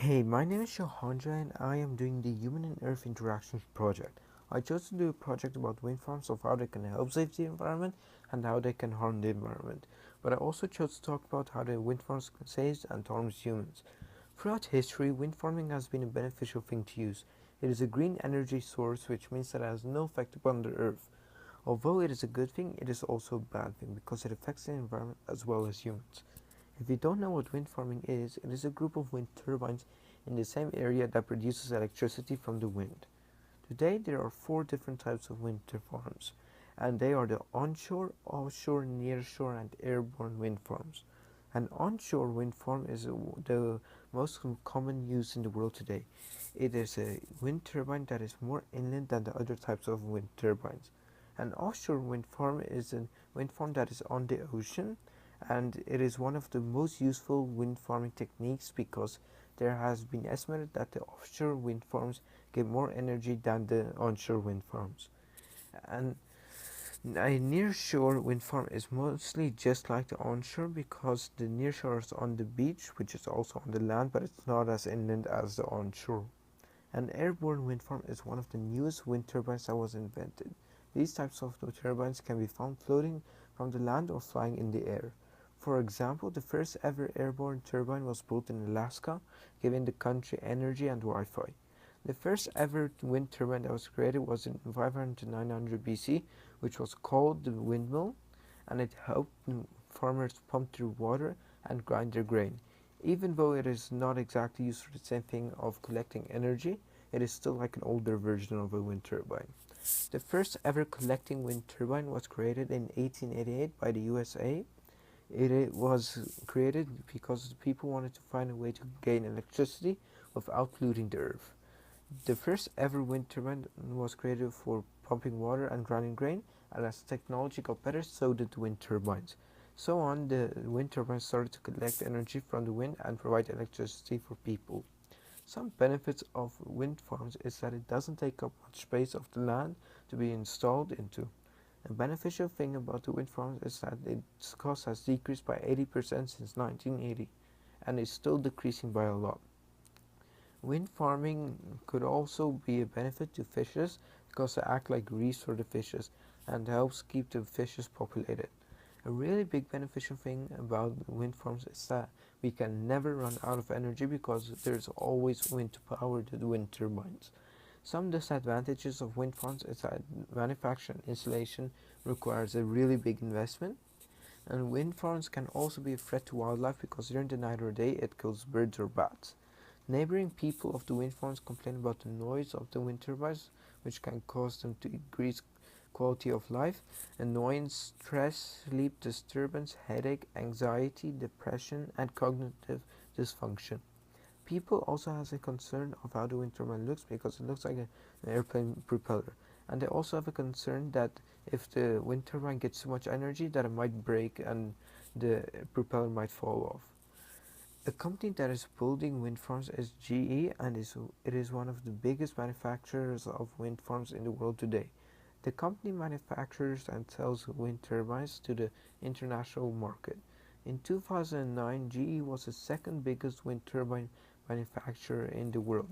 Hey, my name is Johandre and I am doing the Human and Earth Interactions project. I chose to do a project about wind farms of how they can help save the environment and how they can harm the environment. But I also chose to talk about how the wind farms saves and harms humans. Throughout history, wind farming has been a beneficial thing to use. It is a green energy source, which means that it has no effect upon the earth. Although it is a good thing, it is also a bad thing because it affects the environment as well as humans. If you don't know what wind farming is, it is a group of wind turbines in the same area that produces electricity from the wind. Today there are four different types of wind farms, and they are the onshore, offshore, nearshore, and airborne wind farms. An onshore wind farm is the most common use in the world today. It is a wind turbine that is more inland than the other types of wind turbines. An offshore wind farm is a wind farm that is on the ocean, and it is one of the most useful wind farming techniques because there has been estimated that the offshore wind farms give more energy than the onshore wind farms. And a nearshore wind farm is mostly just like the onshore because the nearshore is on the beach, which is also on the land, but it's not as inland as the onshore. An airborne wind farm is one of the newest wind turbines that was invented. These types of turbines can be found floating from the land or flying in the air. For example, the first ever airborne turbine was built in Alaska, giving the country energy and Wi-Fi. The first ever wind turbine that was created was in 500 to 900 BC, which was called the windmill, and it helped farmers pump their water and grind their grain. Even though it is not exactly used for the same thing of collecting energy, it is still like an older version of a wind turbine. The first ever collecting wind turbine was created in 1888 by the USA. It was created because people wanted to find a way to gain electricity without polluting the earth. The first ever wind turbine was created for pumping water and grinding grain, and as technology got better, so did the wind turbines. So on, the wind turbines started to collect energy from the wind and provide electricity for people. Some benefits of wind farms is that it doesn't take up much space of the land to be installed into. A beneficial thing about the wind farms is that its cost has decreased by 80% since 1980 and is still decreasing by a lot. Wind farming could also be a benefit to fishes because they act like grease for the fishes and helps keep the fishes populated. A really big beneficial thing about wind farms is that we can never run out of energy because there's always wind to power the wind turbines. Some disadvantages of wind farms is that manufacture and installation requires a really big investment, and wind farms can also be a threat to wildlife because during the night or day it kills birds or bats. Neighboring people of the wind farms complain about the noise of the wind turbines, which can cause them to decrease quality of life, annoyance, stress, sleep disturbance, headache, anxiety, depression, and cognitive dysfunction. People also has a concern of how the wind turbine looks because it looks like an airplane propeller. And they also have a concern that if the wind turbine gets too much energy that it might break and the propeller might fall off. A company that is building wind farms is GE, and it is one of the biggest manufacturers of wind farms in the world today. The company manufactures and sells wind turbines to the international market. In 2009, GE was the second biggest wind turbine manufacturer in the world.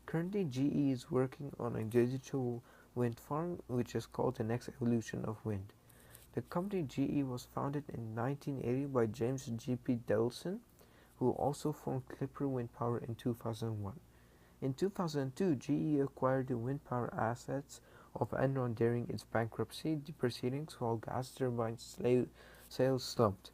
Currently, GE is working on a digital wind farm which is called the next evolution of wind. The company GE was founded in 1980 by James G.P. Delson, who also formed Clipper Wind Power in 2001. In 2002, GE acquired the wind power assets of Enron during its bankruptcy proceedings while gas turbine sales slumped.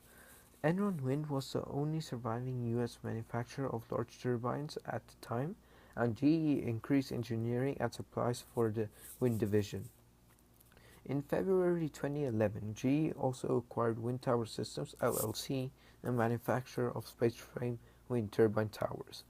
Enron Wind was the only surviving U.S. manufacturer of large turbines at the time, and GE increased engineering and supplies for the wind division. In February 2011, GE also acquired Wind Tower Systems LLC, a manufacturer of space-frame wind turbine towers.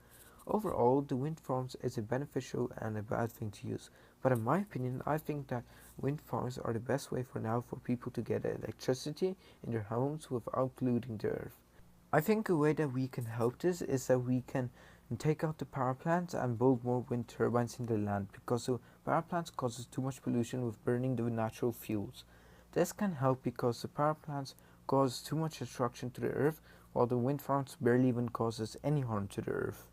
Overall, the wind farms is a beneficial and a bad thing to use, but in my opinion, I think that wind farms are the best way for now for people to get electricity in their homes without polluting the earth. I think a way that we can help this is that we can take out the power plants and build more wind turbines in the land because the power plants causes too much pollution with burning the natural fuels. This can help because the power plants cause too much destruction to the earth while the wind farms barely even causes any harm to the earth.